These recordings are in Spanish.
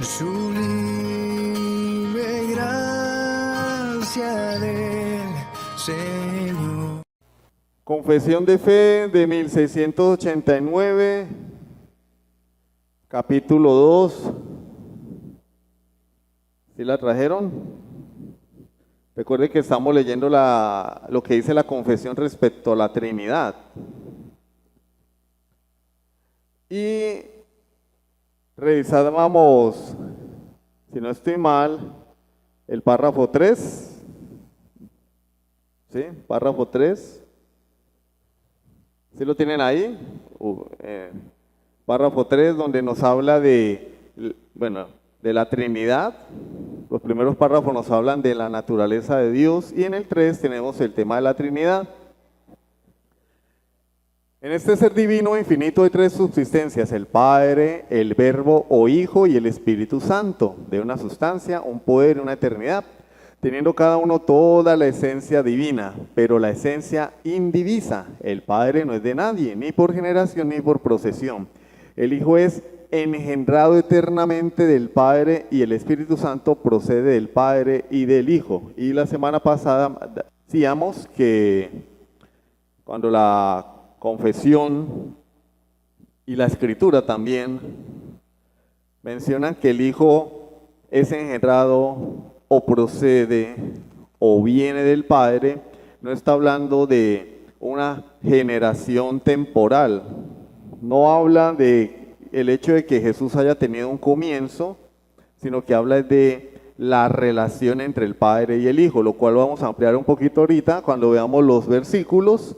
sublime gracia del Señor. Confesión de Fe de 1689, capítulo 2. ¿Sí la trajeron? Recuerde que estamos leyendo lo que dice la confesión respecto a la Trinidad. Y revisábamos, si no estoy mal, el párrafo 3. ¿Sí? Párrafo 3. ¿Sí lo tienen ahí? Párrafo 3, donde nos habla de la Trinidad. Los primeros párrafos nos hablan de la naturaleza de Dios y en el 3 tenemos el tema de la Trinidad. En este ser divino infinito hay tres subsistencias: el Padre, el Verbo o Hijo y el Espíritu Santo, de una sustancia, un poder y una eternidad, teniendo cada uno toda la esencia divina, pero la esencia indivisa. El Padre no es de nadie, ni por generación ni por procesión. El Hijo es engendrado eternamente del Padre y el Espíritu Santo procede del Padre y del Hijo. Y la semana pasada decíamos que cuando la confesión y la Escritura también mencionan que el Hijo es engendrado o procede o viene del Padre, no está hablando de una generación temporal, no habla de el hecho de que Jesús haya tenido un comienzo, sino que habla de la relación entre el Padre y el Hijo, lo cual vamos a ampliar un poquito ahorita cuando veamos los versículos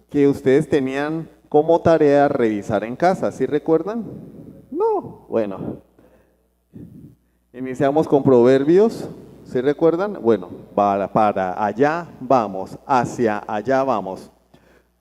que ustedes tenían como tarea revisar en casa. ¿Sí recuerdan? No, bueno. Iniciamos con Proverbios. ¿Sí recuerdan? Bueno, para allá vamos, hacia allá vamos.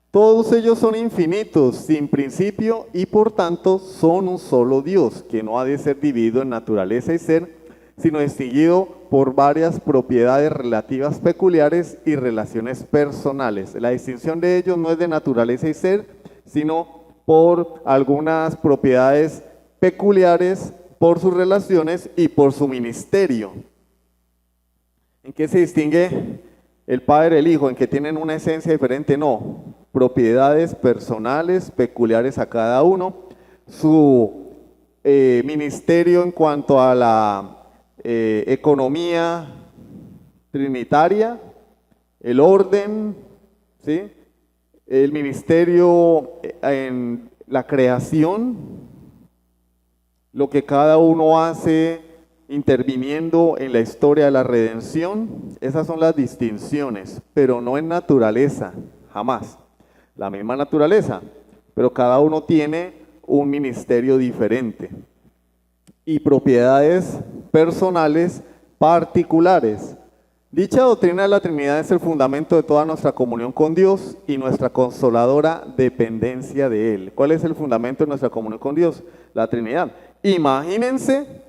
Todos ellos son infinitos, sin principio, y por tanto son un solo Dios, que no ha de ser dividido en naturaleza y ser, sino distinguido por varias propiedades relativas peculiares y relaciones personales. La distinción de ellos no es de naturaleza y ser, sino por algunas propiedades peculiares, por sus relaciones y por su ministerio. ¿En qué se distingue el Padre y el Hijo? ¿En que tienen una esencia diferente? No. Propiedades personales, peculiares a cada uno. Su ministerio en cuanto a la economía trinitaria, el orden, ¿sí? El ministerio en la creación, lo que cada uno hace interviniendo en la historia de la redención. Esas son las distinciones, pero no en naturaleza, jamás. La misma naturaleza, pero cada uno tiene un ministerio diferente y propiedades personales particulares. Dicha doctrina de la Trinidad es el fundamento de toda nuestra comunión con Dios y nuestra consoladora dependencia de Él. ¿Cuál es el fundamento de nuestra comunión con Dios? La Trinidad. Imagínense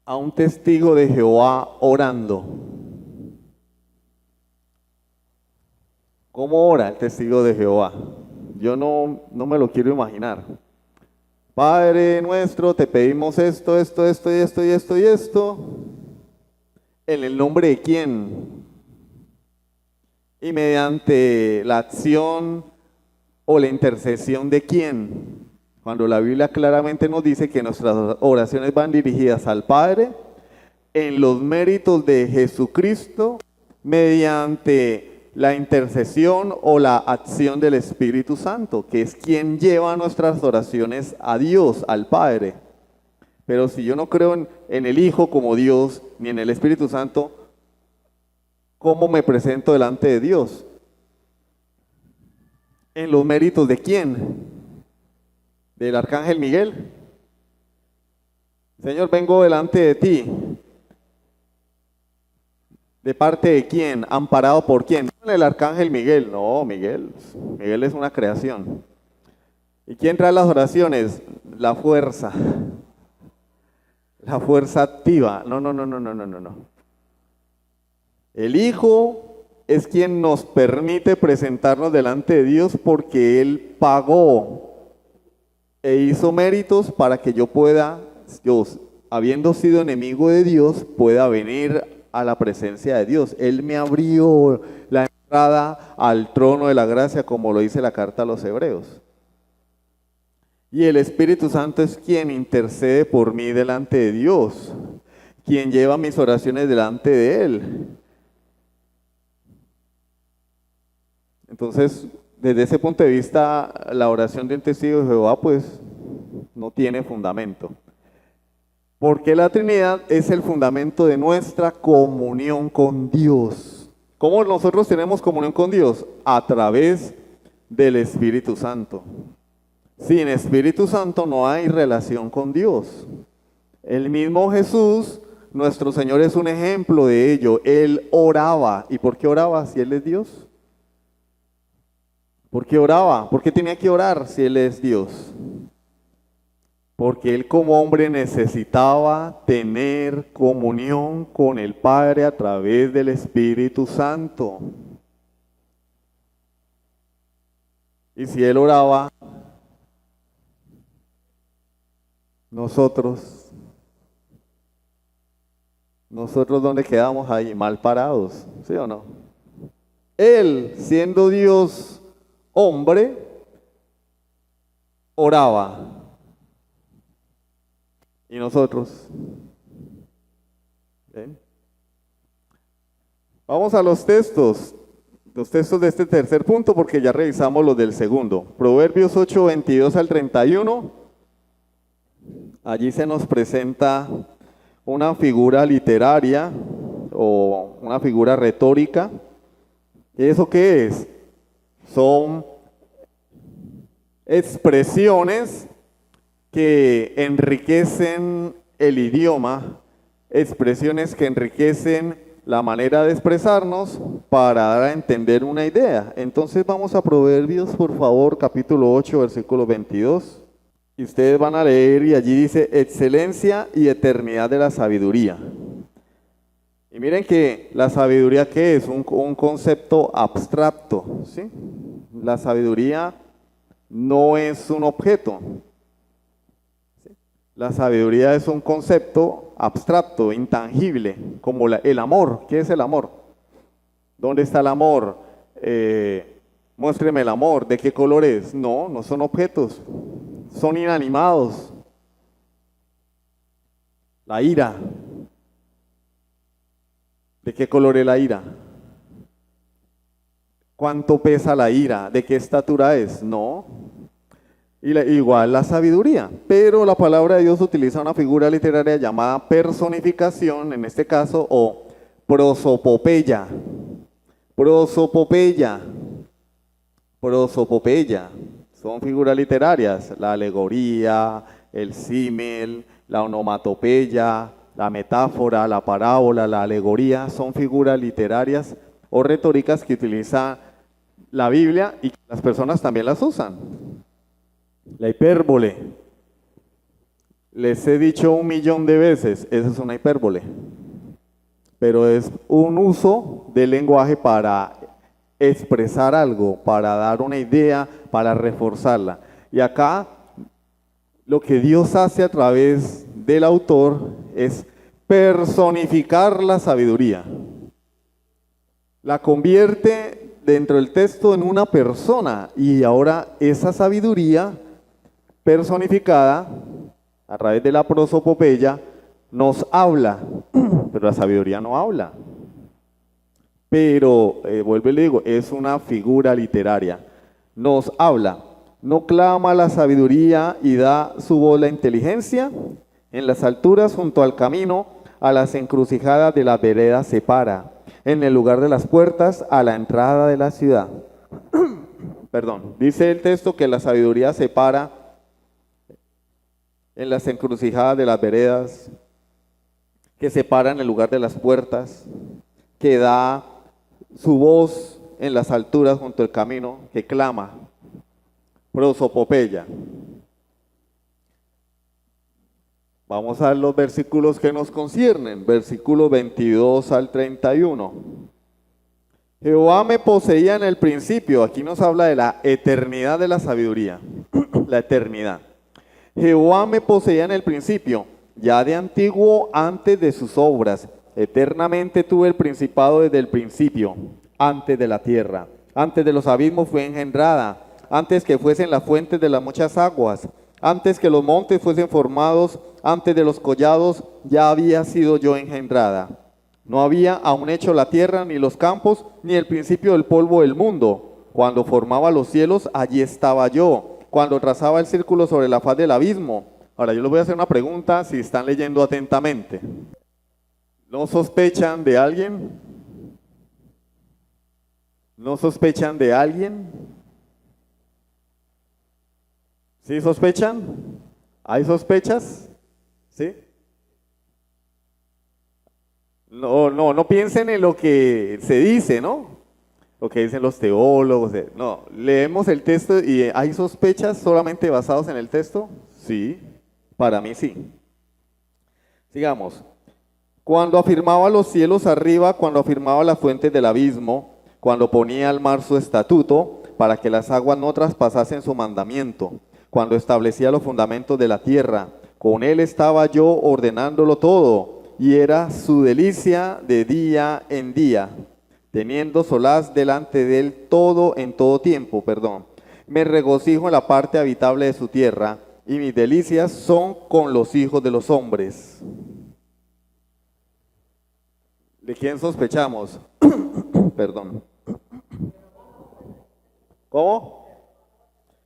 a un testigo de Jehová orando. ¿Cómo ora el testigo de Jehová? Yo no me lo quiero imaginar. Padre nuestro, te pedimos esto, esto, esto y esto y esto y esto. ¿En el nombre de quién? Y mediante la acción o la intercesión de quién. Cuando la Biblia claramente nos dice que nuestras oraciones van dirigidas al Padre, en los méritos de Jesucristo, mediante la intercesión o la acción del Espíritu Santo, que es quien lleva nuestras oraciones a Dios, al Padre. Pero si yo no creo en el Hijo como Dios, ni en el Espíritu Santo, ¿cómo me presento delante de Dios? ¿En los méritos de quién? ¿Del Arcángel Miguel? Señor, vengo delante de ti. ¿De parte de quién? ¿Amparado por quién? El Arcángel Miguel. No, Miguel es una creación. ¿Y quién trae las oraciones? La fuerza. La fuerza activa. No. El Hijo es quien nos permite presentarnos delante de Dios porque Él pagó e hizo méritos para que yo pueda yo, habiendo sido enemigo de Dios, pueda venir a la presencia de Dios. Él me abrió la entrada al trono de la gracia, como lo dice la carta a los Hebreos. Y el Espíritu Santo es quien intercede por mí delante de Dios, quien lleva mis oraciones delante de Él. Entonces, desde ese punto de vista, la oración de un testigo de Jehová, pues, no tiene fundamento. Porque la Trinidad es el fundamento de nuestra comunión con Dios. ¿Cómo nosotros tenemos comunión con Dios? A través del Espíritu Santo. Sin Espíritu Santo no hay relación con Dios. El mismo Jesús, nuestro Señor, es un ejemplo de ello. Él oraba. ¿Y por qué oraba si Él es Dios? ¿Por qué oraba? ¿Por qué tenía que orar si Él es Dios? Porque Él como hombre necesitaba tener comunión con el Padre a través del Espíritu Santo. Y si Él oraba, nosotros ¿dónde quedamos ahí? Mal parados, ¿sí o no? Él, siendo Dios hombre, oraba. ¿Y nosotros? ¿Ven? Vamos a los textos de este tercer punto, porque ya revisamos los del segundo. Proverbios 8, 22 al 31. Allí se nos presenta una figura literaria o una figura retórica. ¿Eso qué es? Son expresiones que enriquecen el idioma, expresiones que enriquecen la manera de expresarnos para dar a entender una idea. Entonces vamos a Proverbios, por favor, capítulo 8, versículo 22. Y ustedes van a leer y allí dice, excelencia y eternidad de la sabiduría. Y miren que la sabiduría, ¿qué es? Un concepto abstracto, ¿sí? La sabiduría no es un objeto. La sabiduría es un concepto abstracto, intangible, como el amor. ¿Qué es el amor? ¿Dónde está el amor? Muéstreme el amor. ¿De qué color es? No, no son objetos. Son inanimados. La ira. ¿De qué color es la ira? ¿Cuánto pesa la ira? ¿De qué estatura es? No. Igual la sabiduría, pero la palabra de Dios utiliza una figura literaria llamada personificación, en este caso, o prosopopeya. Prosopopeya. Prosopopeya. Son figuras literarias, la alegoría, el símil, la onomatopeya, la metáfora, la parábola, la alegoría, son figuras literarias o retóricas que utiliza la Biblia y las personas también las usan. La hipérbole. Les he dicho 1.000.000 de veces, esa es una hipérbole. Pero es un uso del lenguaje para expresar algo, para dar una idea, para reforzarla. Y acá lo que Dios hace a través del autor es personificar la sabiduría. La convierte dentro del texto en una persona y ahora esa sabiduría personificada a través de la prosopopeya nos habla, pero la sabiduría no habla. Pero, vuelvo y le digo, es una figura literaria. Nos habla, no clama la sabiduría y da su voz la inteligencia. En las alturas junto al camino, a las encrucijadas de las veredas se para. En el lugar de las puertas, a la entrada de la ciudad. Perdón, dice el texto que la sabiduría se para en las encrucijadas de las veredas, que se para en el lugar de las puertas, que da su voz en las alturas junto al camino, que clama. Prosopopeya. Vamos a ver los versículos que nos conciernen, versículos 22 al 31. Jehová me poseía en el principio, aquí nos habla de la eternidad de la sabiduría, la eternidad. Jehová me poseía en el principio, ya de antiguo antes de sus obras. Eternamente tuve el principado desde el principio, antes de la tierra. Antes de los abismos fue engendrada, antes que fuesen las fuentes de las muchas aguas, antes que los montes fuesen formados, antes de los collados ya había sido yo engendrada. No había aún hecho la tierra, ni los campos, ni el principio del polvo del mundo. Cuando formaba los cielos, allí estaba yo. Cuando trazaba el círculo sobre la faz del abismo. Ahora yo les voy a hacer una pregunta si están leyendo atentamente. ¿No sospechan de alguien? ¿No sospechan de alguien? ¿Sí sospechan? ¿Hay sospechas? ¿Sí? No piensen en lo que se dice, ¿no? Lo que dicen los teólogos. No, leemos el texto y ¿hay sospechas solamente basados en el texto? Sí, para mí sí. Sigamos. Cuando afirmaba los cielos arriba, cuando afirmaba las fuentes del abismo, cuando ponía al mar su estatuto, para que las aguas no traspasasen su mandamiento, cuando establecía los fundamentos de la tierra, con él estaba yo ordenándolo todo, y era su delicia de día en día, teniendo solaz delante de él todo en todo tiempo, Me regocijo en la parte habitable de su tierra, y mis delicias son con los hijos de los hombres. ¿De quién sospechamos? Perdón. ¿Cómo?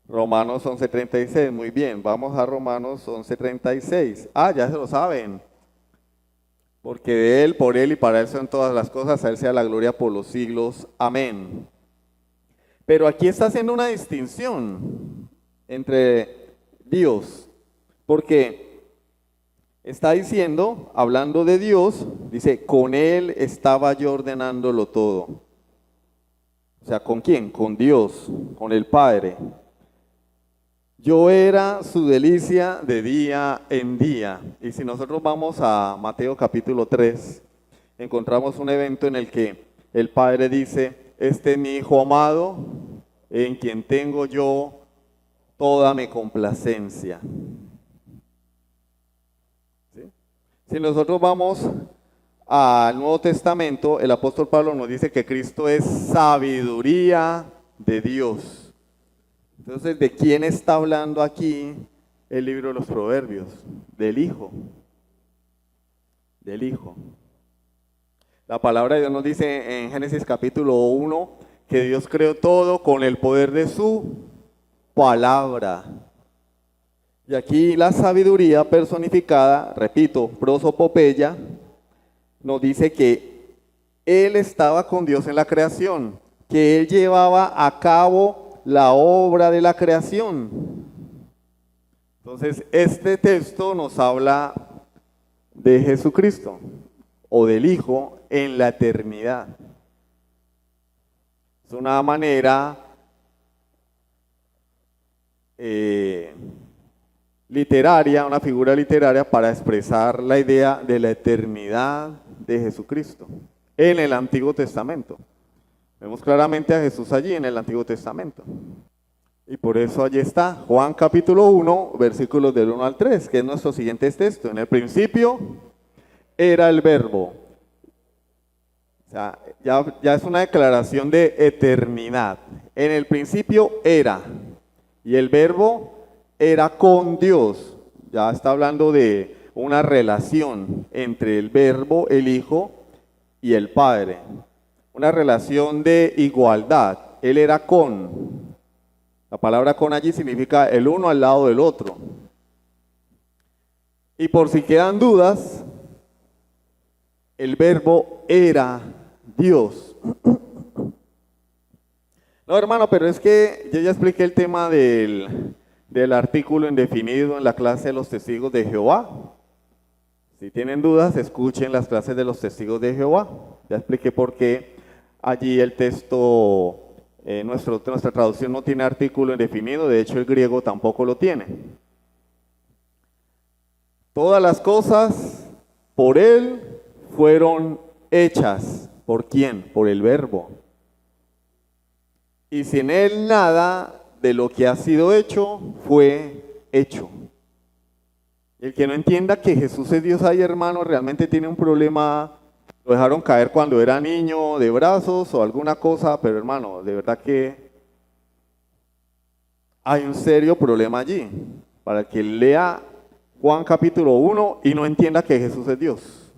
Romanos 11:36, muy bien, vamos a Romanos 11:36. Ya se lo saben. Porque de Él, por Él y para Él son todas las cosas, a Él sea la gloria por los siglos. Amén. Pero aquí está haciendo una distinción entre Dios, porque está diciendo, hablando de Dios, dice, con Él estaba yo ordenándolo todo. O sea, ¿con quién? Con Dios, con el Padre. Yo era su delicia de día en día. Y si nosotros vamos a Mateo capítulo 3, encontramos un evento en el que el Padre dice, este es mi Hijo amado, en quien tengo yo toda mi complacencia. ¿Sí? Si nosotros vamos al Nuevo Testamento, el apóstol Pablo nos dice que Cristo es sabiduría de Dios. Entonces, ¿de quién está hablando aquí el libro de los Proverbios? Del Hijo. Del Hijo. La palabra de Dios nos dice en Génesis capítulo 1 que Dios creó todo con el poder de su palabra. Y aquí la sabiduría personificada, repito, prosopopeya, nos dice que Él estaba con Dios en la creación, que Él llevaba a cabo la obra de la creación. Entonces, este texto nos habla de Jesucristo o del Hijo en la eternidad. Es una manera literaria, una figura literaria para expresar la idea de la eternidad de Jesucristo en el Antiguo Testamento. Vemos claramente a Jesús allí en el Antiguo Testamento. Y por eso allí está, Juan capítulo 1, versículos del 1 al 3, que es nuestro siguiente texto. En el principio era el verbo. O sea, ya es una declaración de eternidad. En el principio era, y el verbo era con Dios. Ya está hablando de una relación entre el verbo, el Hijo y el Padre. Una relación de igualdad. Él era con. La palabra con allí significa el uno al lado del otro. Y por si quedan dudas, el verbo era Dios. No, hermano, pero es que yo ya expliqué el tema del artículo indefinido en la clase de los testigos de Jehová. Si tienen dudas, escuchen las clases de los testigos de Jehová. Ya expliqué por qué allí el texto, nuestra traducción no tiene artículo indefinido, de hecho el griego tampoco lo tiene. Todas las cosas por Él fueron hechas. ¿Por quién? Por el verbo. Y sin Él nada de lo que ha sido hecho fue hecho. El que no entienda que Jesús es Dios ahí, hermano, realmente tiene un problema. Lo dejaron caer cuando era niño de brazos o alguna cosa, pero hermano, de verdad que hay un serio problema allí. Para el que lea Juan capítulo 1 y no entienda que Jesús es Dios.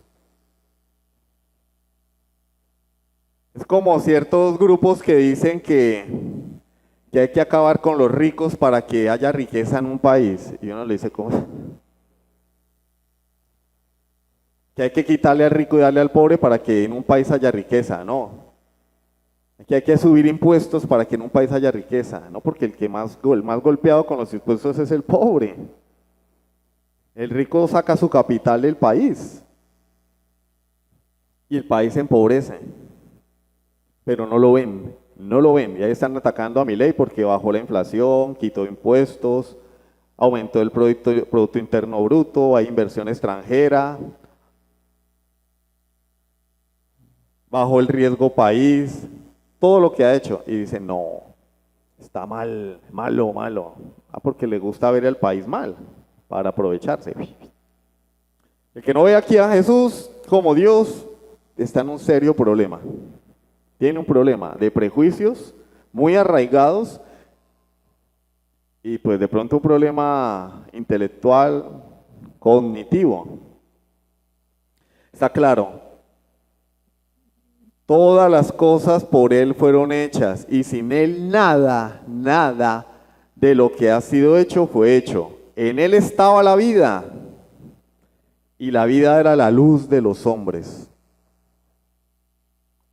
Es como ciertos grupos que dicen que hay que acabar con los ricos para que haya riqueza en un país. Y uno le dice, ¿cómo? Que hay que quitarle al rico y darle al pobre para que en un país haya riqueza. No. Que hay que subir impuestos para que en un país haya riqueza. No, porque el más golpeado con los impuestos es el pobre. El rico saca su capital del país. Y el país se empobrece. Pero no lo ven. No lo ven. Y ahí están atacando a Milei porque bajó la inflación, quitó impuestos, aumentó el Producto Interno Bruto, hay inversión extranjera, bajó el riesgo país, todo lo que ha hecho. Y dicen, no, está mal, malo, malo. Porque le gusta ver al país mal, para aprovecharse. El que no ve aquí a Jesús como Dios está en un serio problema. Tiene un problema de prejuicios muy arraigados y pues de pronto un problema intelectual, cognitivo. Está claro, todas las cosas por Él fueron hechas y sin Él nada, nada de lo que ha sido hecho fue hecho. En Él estaba la vida y la vida era la luz de los hombres.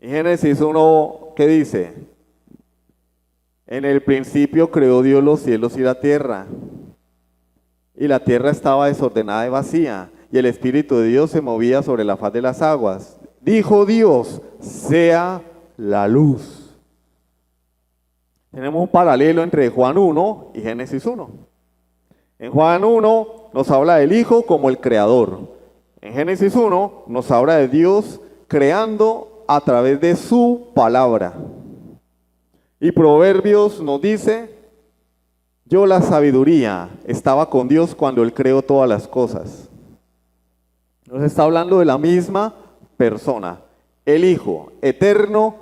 En Génesis 1, ¿qué dice? En el principio creó Dios los cielos y la tierra. Y la tierra estaba desordenada y vacía, y el Espíritu de Dios se movía sobre la faz de las aguas. Dijo Dios, sea la luz. Tenemos un paralelo entre Juan 1 y Génesis 1. En Juan 1 nos habla del Hijo como el Creador. En Génesis 1 nos habla de Dios creando a través de su palabra. Y Proverbios nos dice, yo la sabiduría estaba con Dios cuando Él creó todas las cosas. Nos está hablando de la misma persona, el Hijo, eterno,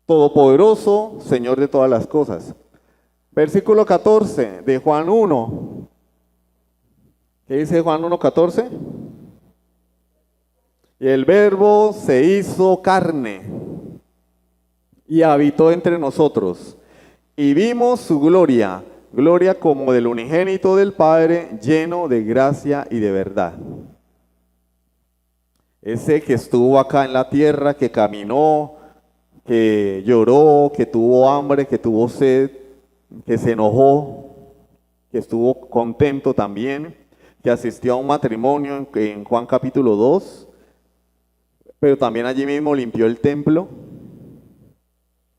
todopoderoso, Señor de todas las cosas. Versículo 14 de Juan 1. ¿Qué dice Juan 1:14? Y el Verbo se hizo carne y habitó entre nosotros. Y vimos su gloria, gloria como del unigénito del Padre, lleno de gracia y de verdad. Ese que estuvo acá en la tierra, que caminó, que lloró, que tuvo hambre, que tuvo sed, que se enojó, que estuvo contento también, que asistió a un matrimonio en Juan capítulo 2, pero también allí mismo limpió el templo,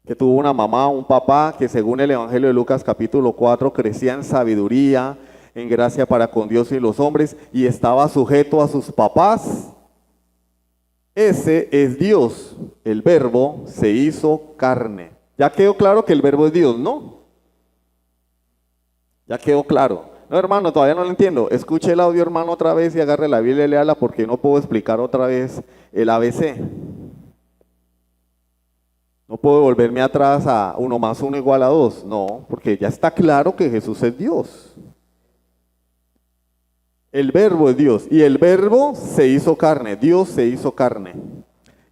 que tuvo una mamá, un papá, que según el Evangelio de Lucas capítulo 4 crecía en sabiduría, en gracia para con Dios y los hombres, y estaba sujeto a sus papás. Ese es Dios, el Verbo se hizo carne. Ya quedó claro que el Verbo es Dios, ¿no? Ya quedó claro. No, hermano, todavía no lo entiendo. Escuche el audio, hermano, otra vez y agarre la Biblia y léala porque no puedo explicar otra vez el ABC. No puedo volverme atrás a 1 más 1 igual a 2. No, porque ya está claro que Jesús es Dios. El Verbo es Dios y el Verbo se hizo carne. Dios se hizo carne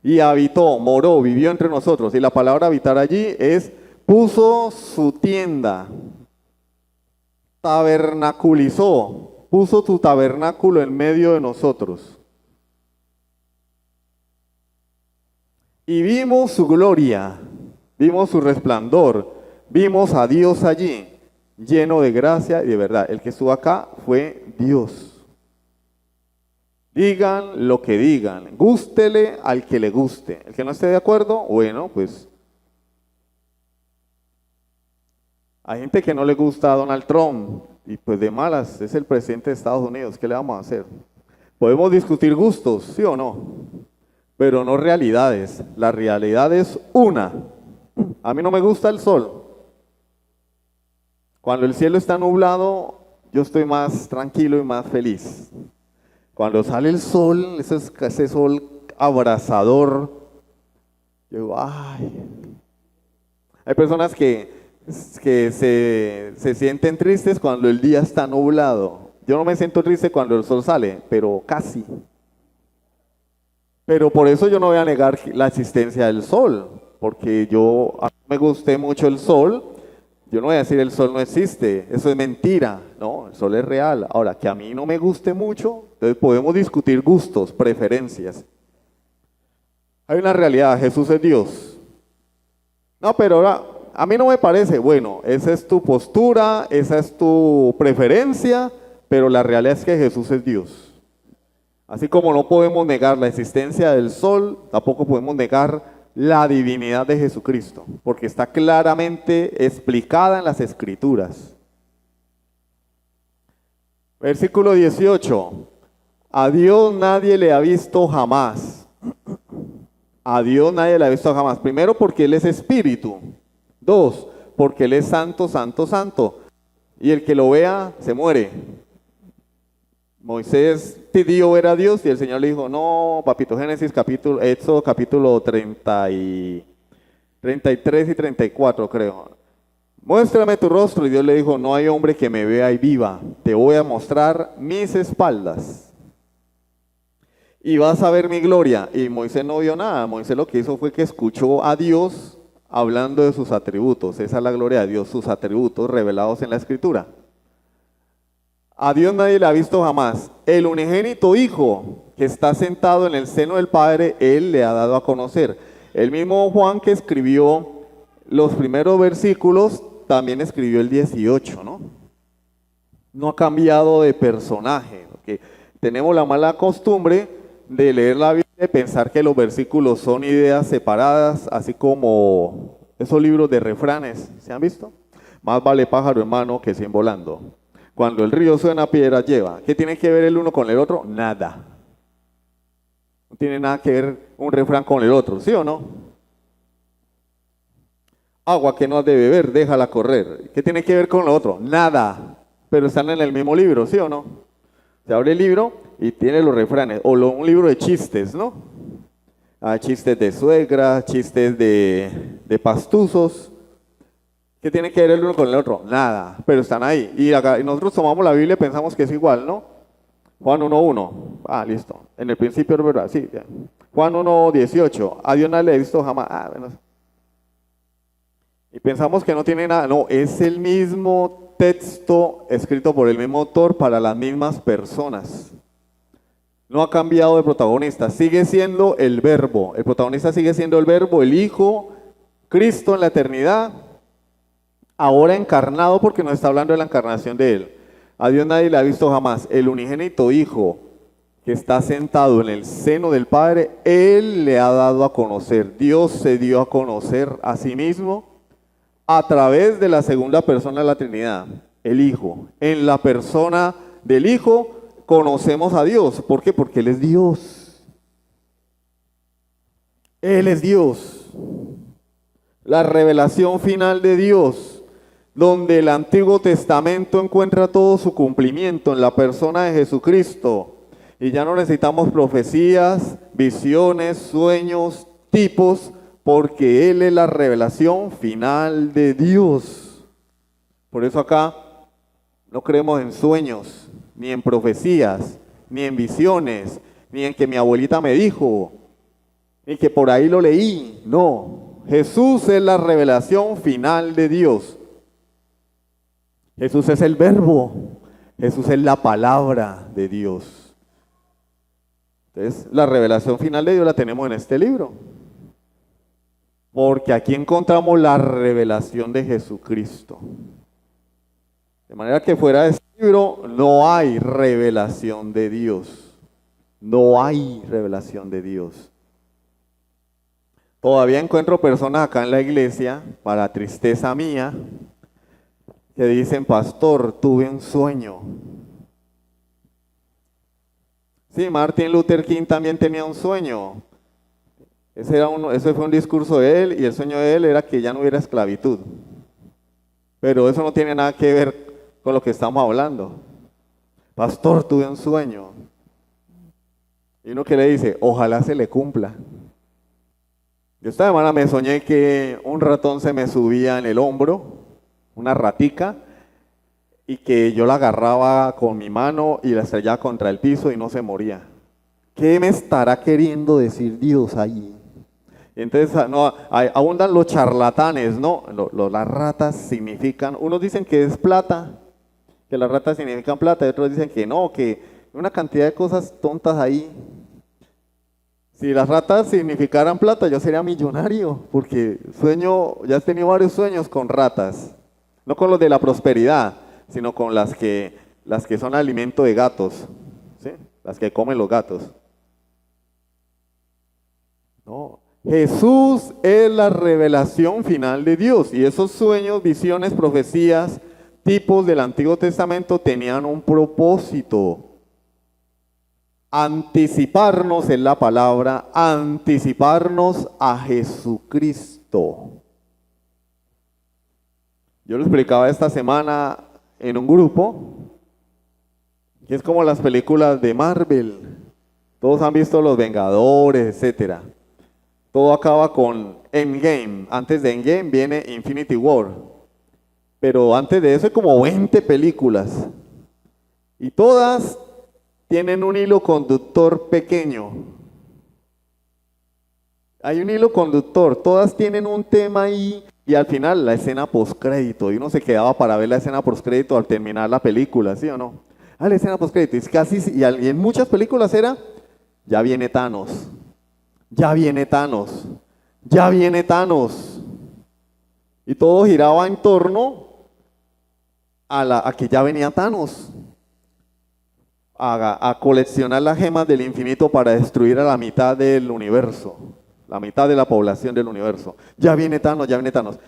y habitó, moró, vivió entre nosotros. Y la palabra habitar allí es puso su tienda, tabernaculizó, puso su tabernáculo en medio de nosotros. Y vimos su gloria, vimos su resplandor, vimos a Dios allí, lleno de gracia y de verdad. El que estuvo acá fue Dios. Digan lo que digan, gústele al que le guste. El que no esté de acuerdo, bueno, pues hay gente que no le gusta a Donald Trump y pues de malas, es el presidente de Estados Unidos, ¿qué le vamos a hacer? Podemos discutir gustos, ¿sí o no? Pero no realidades. La realidad es una. A mí no me gusta el sol. Cuando el cielo está nublado, yo estoy más tranquilo y más feliz. Cuando sale el sol, ese sol abrasador, yo digo, ay. Hay personas que se sienten tristes cuando el día está nublado. Yo no me siento triste cuando el sol sale, pero casi. Pero por eso yo no voy a negar la existencia del sol, porque a mí me guste mucho el sol. Yo no voy a decir el sol no existe, eso es mentira, no, el sol es real. Ahora, que a mí no me guste mucho, entonces podemos discutir gustos, preferencias. Hay una realidad, Jesús es Dios. No, pero ahora, a mí no me parece, bueno, esa es tu postura, esa es tu preferencia, pero la realidad es que Jesús es Dios. Así como no podemos negar la existencia del sol, tampoco podemos negar la divinidad de Jesucristo, porque está claramente explicada en las Escrituras. Versículo 18. A Dios nadie le ha visto jamás. A Dios nadie le ha visto jamás. Primero, porque Él es espíritu. Dos, porque Él es santo, santo, santo. Y el que lo vea se muere. Moisés pidió ver a Dios y el Señor le dijo, no, papito, Éxodo capítulo 33 y 34 creo. Muéstrame tu rostro, y Dios le dijo, no hay hombre que me vea y viva, te voy a mostrar mis espaldas y vas a ver mi gloria. Y Moisés no vio nada. Moisés lo que hizo fue que escuchó a Dios hablando de sus atributos. Esa es la gloria de Dios, sus atributos revelados en la Escritura. A Dios nadie le ha visto jamás. El unigénito Hijo que está sentado en el seno del Padre, Él le ha dado a conocer. El mismo Juan que escribió los primeros versículos, también escribió el 18, ¿no? No ha cambiado de personaje, porque tenemos la mala costumbre de leer la Biblia y pensar que los versículos son ideas separadas, así como esos libros de refranes, ¿se han visto? Más vale pájaro en mano que 100 volando. Cuando el río suena, piedra lleva. ¿Qué tiene que ver el uno con el otro? Nada. No tiene nada que ver un refrán con el otro, ¿sí o no? Agua que no has de beber, déjala correr. ¿Qué tiene que ver con lo otro? Nada. Pero están en el mismo libro, ¿sí o no? Se abre el libro y tiene los refranes. O un libro de chistes, ¿no? Chistes de suegra, chistes de pastuzos. ¿Qué tiene que ver el uno con el otro? Nada, pero están ahí. Y nosotros tomamos la Biblia y pensamos que es igual, ¿no? Juan 1:1. Listo. En el principio es verdad, sí. Ya. Juan 1:18. A Dios nadie le he visto jamás. Bueno. Y pensamos que no tiene nada. No, es el mismo texto escrito por el mismo autor para las mismas personas. No ha cambiado de protagonista. Sigue siendo el Verbo. El protagonista sigue siendo el Verbo, el Hijo, Cristo en la eternidad. Ahora encarnado, porque nos está hablando de la encarnación de Él. A Dios nadie le ha visto jamás. El unigénito Hijo que está sentado en el seno del Padre, Él le ha dado a conocer. Dios se dio a conocer a sí mismo a través de la segunda persona de la Trinidad, el Hijo. En la persona del Hijo conocemos a Dios. ¿Por qué? Porque Él es Dios. Él es Dios. La revelación final de Dios, donde el Antiguo Testamento encuentra todo su cumplimiento en la persona de Jesucristo. Y ya no necesitamos profecías, visiones, sueños, tipos, porque Él es la revelación final de Dios. Por eso acá no creemos en sueños, ni en profecías, ni en visiones, ni en que mi abuelita me dijo, ni que por ahí lo leí. No, Jesús es la revelación final de Dios. Jesús es el Verbo, Jesús es la palabra de Dios. Entonces, la revelación final de Dios la tenemos en este libro. Porque aquí encontramos la revelación de Jesucristo. De manera que fuera de este libro no hay revelación de Dios. No hay revelación de Dios. Todavía encuentro personas acá en la iglesia, para tristeza mía, que dicen, pastor, tuve un sueño. Sí, Martin Luther King también tenía un sueño. Ese fue un discurso de él, y el sueño de él era que ya no hubiera esclavitud. Pero eso no tiene nada que ver con lo que estamos hablando. Pastor, tuve un sueño. Y uno que le dice, ojalá se le cumpla. Yo esta semana me soñé que un ratón se me subía en el hombro, una ratica, y que yo la agarraba con mi mano y la estrellaba contra el piso y no se moría. ¿Qué me estará queriendo decir Dios ahí? Entonces, no, abundan los charlatanes, ¿no? Las ratas significan, unos dicen que es plata, que las ratas significan plata, y otros dicen que no, que una cantidad de cosas tontas ahí. Si las ratas significaran plata, yo sería millonario, porque ya he tenido varios sueños con ratas, no con los de la prosperidad, sino con las que son alimento de gatos, ¿sí? Las que comen los gatos. No. Jesús es la revelación final de Dios, y esos sueños, visiones, profecías, tipos del Antiguo Testamento tenían un propósito. Anticiparnos en la palabra, anticiparnos a Jesucristo. Yo lo explicaba esta semana en un grupo, que es como las películas de Marvel. Todos han visto Los Vengadores, etcétera. Todo acaba con Endgame. Antes de Endgame viene Infinity War. Pero antes de eso hay como 20 películas. Y todas tienen un hilo conductor pequeño. Hay un hilo conductor, todas tienen un tema ahí y al final la escena postcrédito. Y uno se quedaba para ver la escena postcrédito al terminar la película, ¿sí o no? La escena postcrédito. Y en muchas películas era, ya viene Thanos, ya viene Thanos, ya viene Thanos. Y todo giraba en torno a que ya venía Thanos. A coleccionar las gemas del infinito para destruir a la mitad del universo, la mitad de la población del universo. Ya viene Thanos, ya viene Thanos.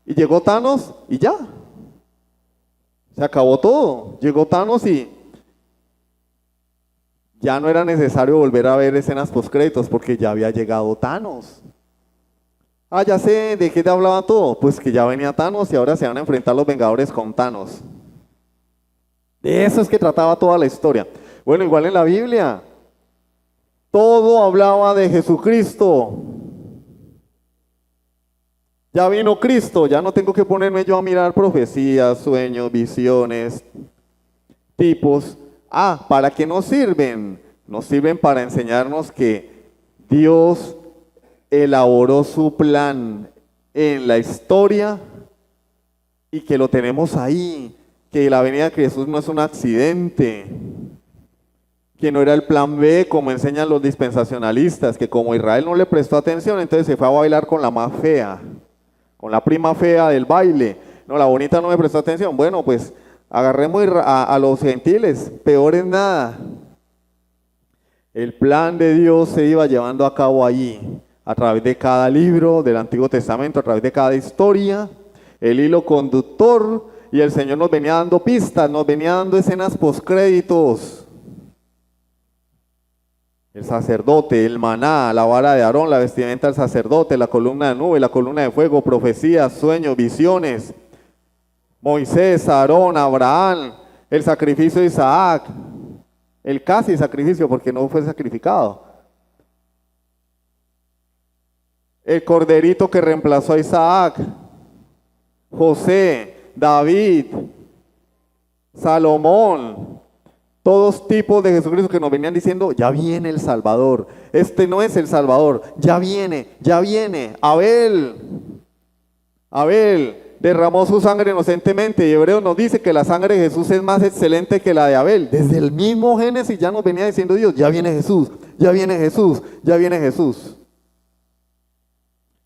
Y llegó Thanos y ya. Se acabó todo. Llegó Thanos y ya no era necesario volver a ver escenas postcréditos porque ya había llegado Thanos. Ya sé de qué te hablaba todo. Pues que ya venía Thanos y ahora se van a enfrentar los Vengadores con Thanos. De eso es que trataba toda la historia. Bueno, igual en la Biblia, todo hablaba de Jesucristo. Ya vino Cristo, ya no tengo que ponerme yo a mirar profecías, sueños, visiones, tipos. ¿Para qué nos sirven? Nos sirven para enseñarnos que Dios elaboró su plan en la historia y que lo tenemos ahí. Que la venida de Jesús no es un accidente, que no era el plan B como enseñan los dispensacionalistas, que como Israel no le prestó atención, entonces se fue a bailar con la más fea, con la prima fea del baile. No, la bonita no me prestó atención. Bueno, pues agarremos a los gentiles, peor en nada. El plan de Dios se iba llevando a cabo allí, a través de cada libro del Antiguo Testamento, a través de cada historia, el hilo conductor. Y el Señor nos venía dando pistas, nos venía dando escenas postcréditos. El sacerdote, el maná, la vara de Aarón, la vestimenta del sacerdote, la columna de nube, la columna de fuego, profecías, sueños, visiones. Moisés, Aarón, Abraham, el sacrificio de Isaac, el casi sacrificio porque no fue sacrificado. El corderito que reemplazó a Isaac, José, David, Salomón, todos tipos de Jesucristo que nos venían diciendo, ya viene el Salvador. Este no es el Salvador, ya viene. Abel derramó su sangre inocentemente y Hebreos nos dice que la sangre de Jesús es más excelente que la de Abel. Desde el mismo Génesis ya nos venía diciendo Dios, ya viene Jesús, ya viene Jesús, ya viene Jesús.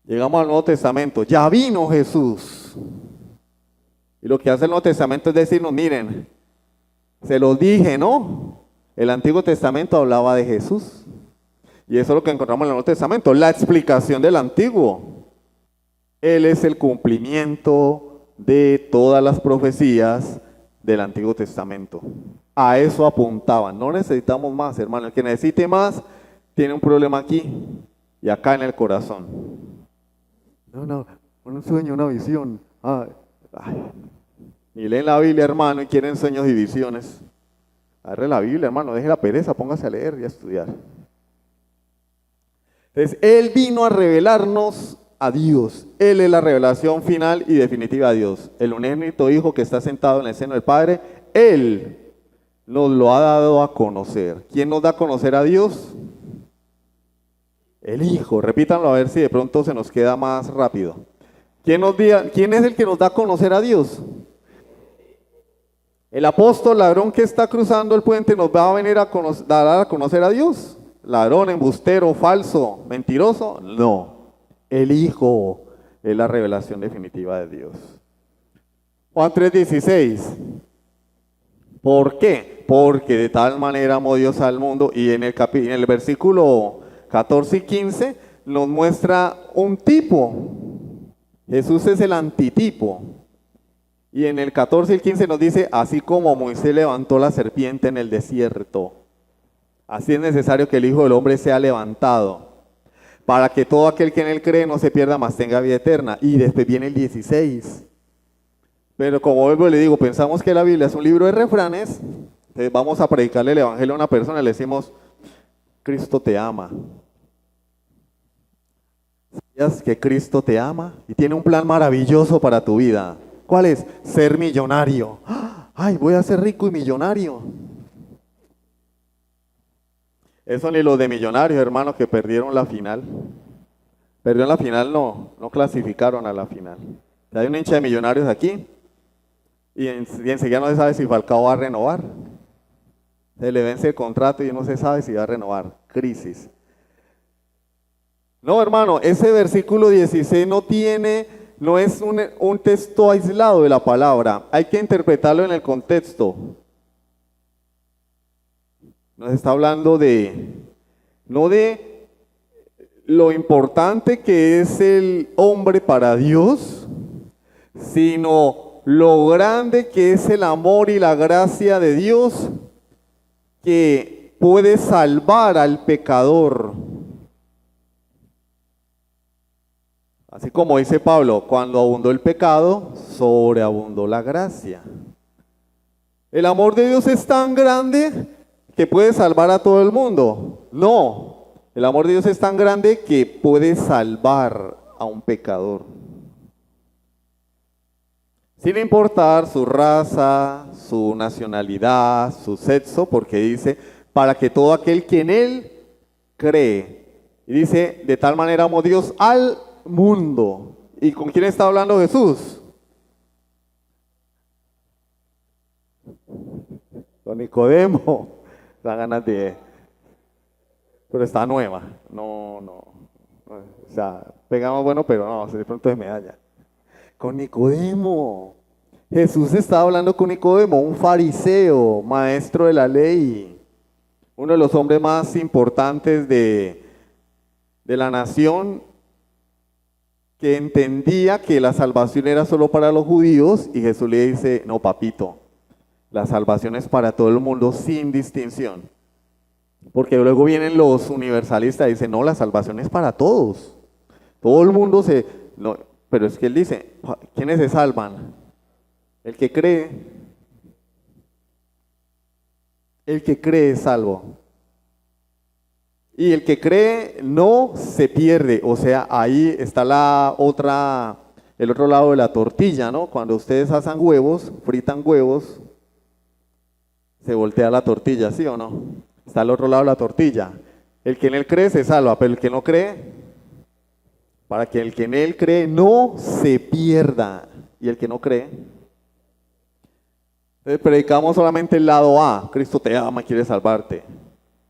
Llegamos al Nuevo Testamento, ya vino Jesús. Y lo que hace el Nuevo Testamento es decirnos, miren, se los dije, ¿no? El Antiguo Testamento hablaba de Jesús. Y eso es lo que encontramos en el Nuevo Testamento, la explicación del Antiguo. Él es el cumplimiento de todas las profecías del Antiguo Testamento. A eso apuntaban. No necesitamos más, hermano. El que necesite más tiene un problema aquí y acá en el corazón. No, un sueño, una visión. Ni leen la Biblia, hermano, y quieren sueños y visiones. Agarre la Biblia, hermano, deje la pereza, póngase a leer y a estudiar. Entonces, Él vino a revelarnos a Dios. Él es la revelación final y definitiva de Dios. El unigénito Hijo que está sentado en el seno del Padre, Él nos lo ha dado a conocer. ¿Quién nos da a conocer a Dios? El Hijo. Repítanlo a ver si de pronto se nos queda más rápido. ¿Quién es el que nos da a conocer a Dios? El apóstol ladrón que está cruzando el puente nos va a venir a dar a conocer a Dios. Ladrón, embustero, falso, mentiroso. No. El Hijo es la revelación definitiva de Dios. Juan 3:16. ¿Por qué? Porque de tal manera amó Dios al mundo. Y en el versículo 14 y 15 nos muestra un tipo. Jesús es el antitipo. Y en el 14 y el 15 nos dice, así como Moisés levantó la serpiente en el desierto, así es necesario que el Hijo del Hombre sea levantado, para que todo aquel que en él cree no se pierda, mas tenga vida eterna. Y después viene el 16. Pero como vuelvo y le digo, pensamos que la Biblia es un libro de refranes, entonces vamos a predicarle el evangelio a una persona y le decimos, Cristo te ama. ¿Sabías que Cristo te ama? Y tiene un plan maravilloso para tu vida. ¿Cuál es? Ser millonario. ¡Ay, voy a ser rico y millonario! Eso ni los de millonarios, hermanos, que perdieron la final. Perdieron la final, no clasificaron a la final. Hay un hincha de millonarios aquí y enseguida no se sabe si Falcao va a renovar. Se le vence el contrato y no se sabe si va a renovar. Crisis. No, hermano, ese versículo 16 no es un texto aislado de la palabra. Hay que interpretarlo en el contexto. Nos está hablando no de lo importante que es el hombre para Dios, sino lo grande que es el amor y la gracia de Dios que puede salvar al pecador. Así como dice Pablo, cuando abundó el pecado, sobreabundó la gracia. El amor de Dios es tan grande que puede salvar a todo el mundo. No, el amor de Dios es tan grande que puede salvar a un pecador. Sin importar su raza, su nacionalidad, su sexo, porque dice, para que todo aquel que en él cree. Y dice, de tal manera amó Dios al mundo. ¿Y con quién está hablando Jesús? Con Nicodemo. Da ganas de... Pero está nueva. No. O sea, pegamos bueno, pero no, de pronto es medalla. Con Nicodemo. Jesús estaba hablando con Nicodemo, un fariseo, maestro de la ley. Uno de los hombres más importantes de la nación, que entendía que la salvación era solo para los judíos, y Jesús le dice, no papito, la salvación es para todo el mundo sin distinción. Porque luego vienen los universalistas y dicen, no, la salvación es para todos. Todo el mundo no, pero es que él dice, ¿quiénes se salvan? El que cree. El que cree es salvo. Y el que cree no se pierde. O sea, ahí está el otro lado de la tortilla, ¿no? Cuando ustedes asan huevos, fritan huevos, se voltea la tortilla, ¿sí o no? Está al otro lado de la tortilla. El que en él cree se salva, pero el que no cree, para que el que en él cree no se pierda. Y el que no cree. Entonces predicamos solamente el lado A. Cristo te ama, quiere salvarte.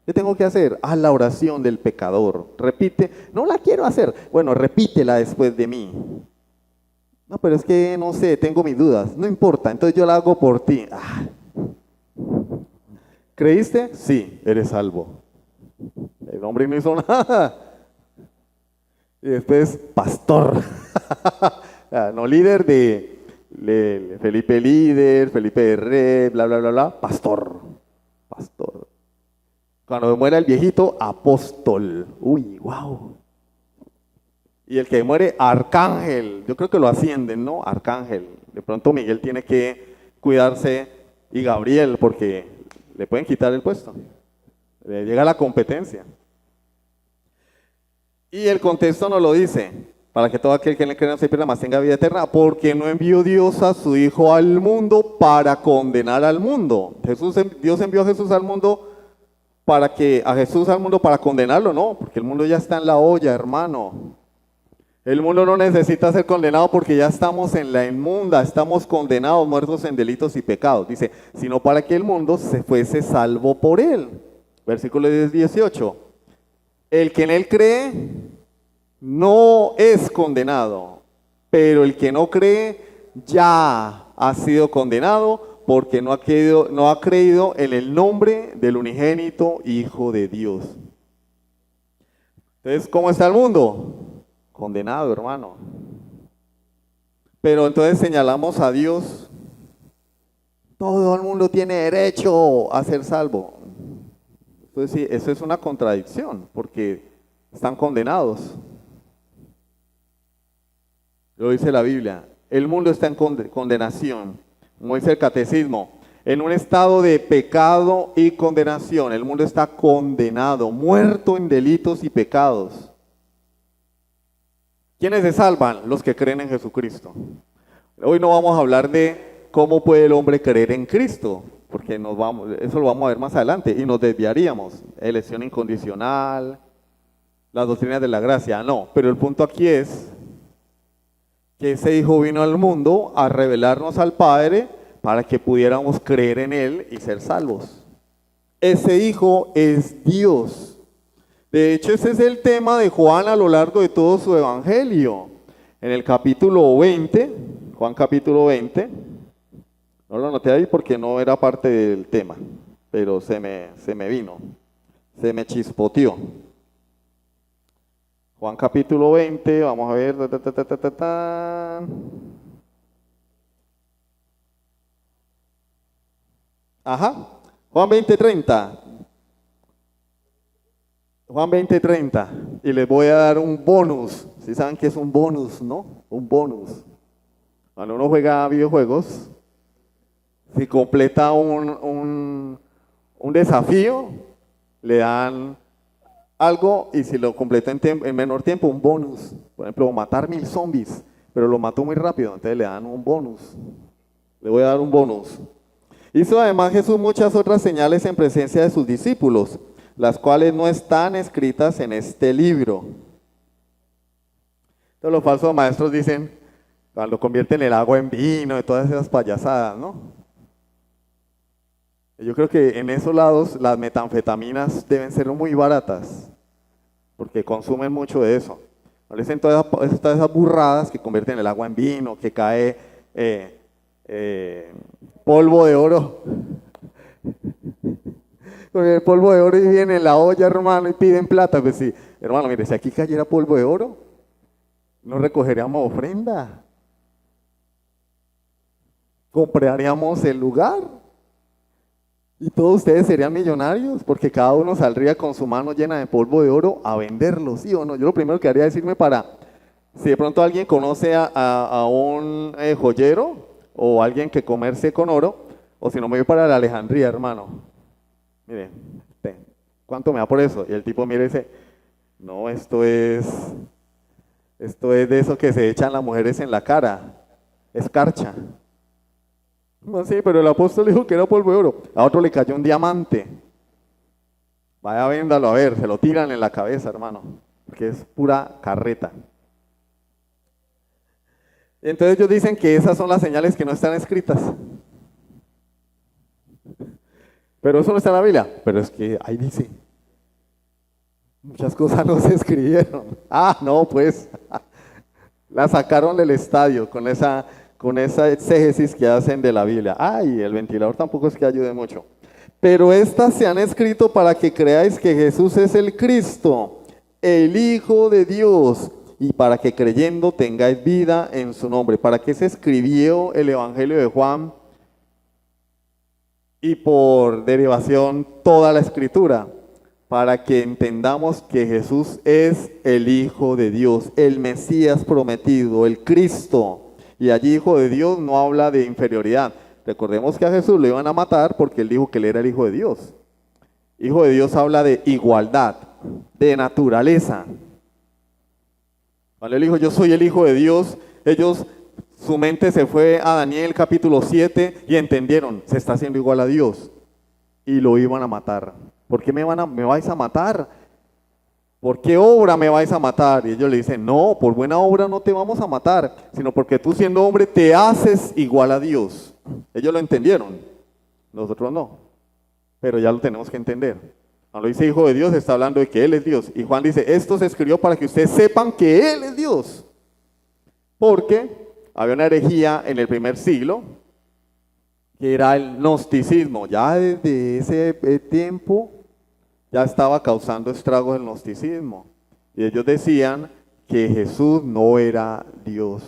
¿Qué tengo que hacer? Haz la oración del pecador. Repite. No la quiero hacer. Bueno, repítela después de mí. No, pero es que no sé, tengo mis dudas. No importa, entonces yo la hago por ti. ¿Creíste? Sí, eres salvo. El hombre no hizo nada. Y después, pastor. No líder de Felipe líder, Felipe de rey, bla, bla, bla, bla. Pastor. Cuando muera el viejito, apóstol. Uy, wow. Y el que muere, arcángel. Yo creo que lo ascienden, ¿no? Arcángel. De pronto Miguel tiene que cuidarse, y Gabriel, porque le pueden quitar el puesto. Le llega la competencia. Y el contexto nos lo dice, para que todo aquel que le cree no se pierda, mas tenga vida eterna, porque no envió Dios a su Hijo al mundo para condenar al mundo. Dios envió a Jesús al mundo para condenarlo, no, porque el mundo ya está en la olla, hermano. El mundo no necesita ser condenado porque ya estamos en la inmunda, estamos condenados, muertos en delitos y pecados. Dice, sino para que el mundo se fuese salvo por él. Versículo 18. El que en él cree no es condenado, pero el que no cree ya ha sido condenado porque no ha creído en el nombre del unigénito Hijo de Dios. Entonces, ¿cómo está el mundo? Condenado, hermano. Pero entonces señalamos a Dios. Todo el mundo tiene derecho a ser salvo. Entonces sí, eso es una contradicción, porque están condenados. Lo dice la Biblia. El mundo está en condenación, como dice el catecismo, en un estado de pecado y condenación. El mundo está condenado, muerto en delitos y pecados. ¿Quiénes se salvan? Los que creen en Jesucristo. Hoy no vamos a hablar de cómo puede el hombre creer en Cristo, porque eso lo vamos a ver más adelante y nos desviaríamos. Elección incondicional, las doctrinas de la gracia, no. Pero el punto aquí es que ese Hijo vino al mundo a revelarnos al Padre para que pudiéramos creer en Él y ser salvos. Ese Hijo es Dios. De hecho, ese es el tema de Juan a lo largo de todo su evangelio. En el capítulo 20, Juan capítulo 20, no lo anoté ahí porque no era parte del tema, pero se me vino, se me chispoteó. Juan capítulo 20, vamos a ver. Ajá, Juan 20:30. Juan 20:30, y les voy a dar un bonus. ¿Sí saben qué es un bonus, no? Un bonus. Cuando uno juega videojuegos, si completa un desafío, le dan algo, y si lo completa en menor tiempo, un bonus. Por ejemplo, matar 1000 zombies, pero lo mató muy rápido, entonces le dan un bonus. Le voy a dar un bonus. Hizo además Jesús muchas otras señales en presencia de sus discípulos, las cuales no están escritas en este libro. Entonces los falsos maestros dicen, cuando convierten el agua en vino y todas esas payasadas, ¿no? Yo creo que en esos lados las metanfetaminas deben ser muy baratas, porque consumen mucho de eso. No dicen todas esas burradas que convierten el agua en vino, que cae polvo de oro. Con el polvo de oro y viene en la olla, hermano, y piden plata. Pues sí, hermano, mire, si aquí cayera polvo de oro, no recogeríamos ofrenda. Compraríamos el lugar. Y todos ustedes serían millonarios, porque cada uno saldría con su mano llena de polvo de oro a venderlo, ¿sí o no? Yo lo primero que haría es irme si de pronto alguien conoce a un joyero, o alguien que comercie con oro, o si no me voy para la Alejandría, hermano. Mire, ¿cuánto me da por eso? Y el tipo mira y dice, no, esto es de eso que se echan las mujeres en la cara, escarcha. No, sí, pero el apóstol dijo que era polvo de oro. A otro le cayó un diamante. Vaya, véndalo a ver, se lo tiran en la cabeza, hermano, porque es pura carreta. Entonces ellos dicen que esas son las señales que no están escritas. Pero eso no está en la Biblia. Pero es que ahí dice. Muchas cosas no se escribieron. Ah, no, pues. La sacaron del estadio con esa exégesis que hacen de la Biblia. Ay, el ventilador tampoco es que ayude mucho. Pero estas se han escrito para que creáis que Jesús es el Cristo, el Hijo de Dios, y para que creyendo tengáis vida en su nombre. ¿Para qué se escribió el Evangelio de Juan? Y por derivación toda la Escritura, para que entendamos que Jesús es el Hijo de Dios, el Mesías prometido, el Cristo. Y allí Hijo de Dios no habla de inferioridad. Recordemos que a Jesús lo iban a matar porque él dijo que él era el Hijo de Dios. Hijo de Dios habla de igualdad, de naturaleza. Cuando él dijo, yo soy el Hijo de Dios, su mente se fue a Daniel capítulo 7 y entendieron, se está haciendo igual a Dios. Y lo iban a matar. ¿Por qué me vais a matar? ¿Por qué obra me vais a matar? Y ellos le dicen, no, por buena obra no te vamos a matar, sino porque tú siendo hombre te haces igual a Dios. Ellos lo entendieron, nosotros no, pero ya lo tenemos que entender. Cuando dice Hijo de Dios está hablando de que Él es Dios. Y Juan dice, esto se escribió para que ustedes sepan que Él es Dios. Porque había una herejía en el primer siglo, que era el gnosticismo. Ya desde ese tiempo ya estaba causando estragos el gnosticismo. Y ellos decían que Jesús no era Dios,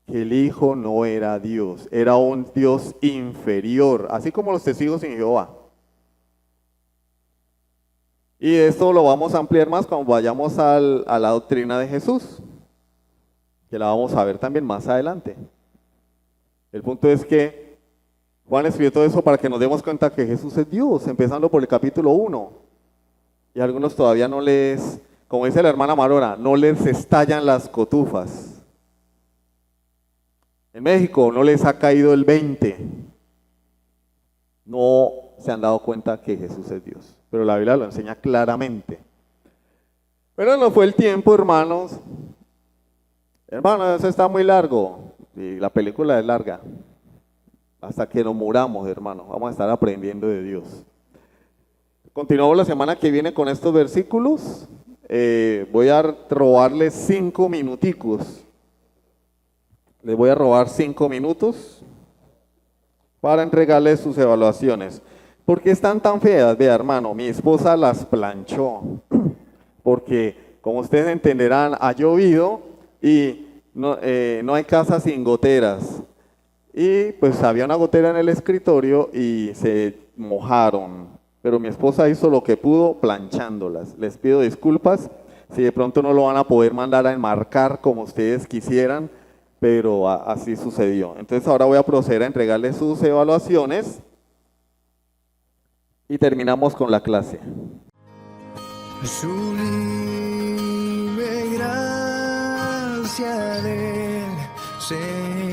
que el Hijo no era Dios, era un Dios inferior, así como los testigos en Jehová. Y esto lo vamos a ampliar más cuando vayamos a la doctrina de Jesús, que la vamos a ver también más adelante. El punto es que Juan escribió todo eso para que nos demos cuenta que Jesús es Dios, empezando por el capítulo 1. Y a algunos todavía no les, como dice la hermana Marora, no les estallan las cotufas. En México no les ha caído el 20. No se han dado cuenta que Jesús es Dios. Pero la Biblia lo enseña claramente. Pero no fue el tiempo, hermanos. Hermanos, eso está muy largo. Y la película es larga. Hasta que nos muramos, hermanos. Vamos a estar aprendiendo de Dios. Continuamos la semana que viene con estos versículos. Voy a robarles 5 minuticos. Les voy a robar 5 minutos para entregarles sus evaluaciones. ¿Por qué están tan feas? Vea, hermano, mi esposa las planchó. Porque, como ustedes entenderán, ha llovido y no hay casa sin goteras. Y pues había una gotera en el escritorio y se mojaron. Pero mi esposa hizo lo que pudo planchándolas. Les pido disculpas si de pronto no lo van a poder mandar a enmarcar como ustedes quisieran, pero así sucedió. Entonces ahora voy a proceder a entregarles sus evaluaciones y terminamos con la clase. Sublime gracia del Señor.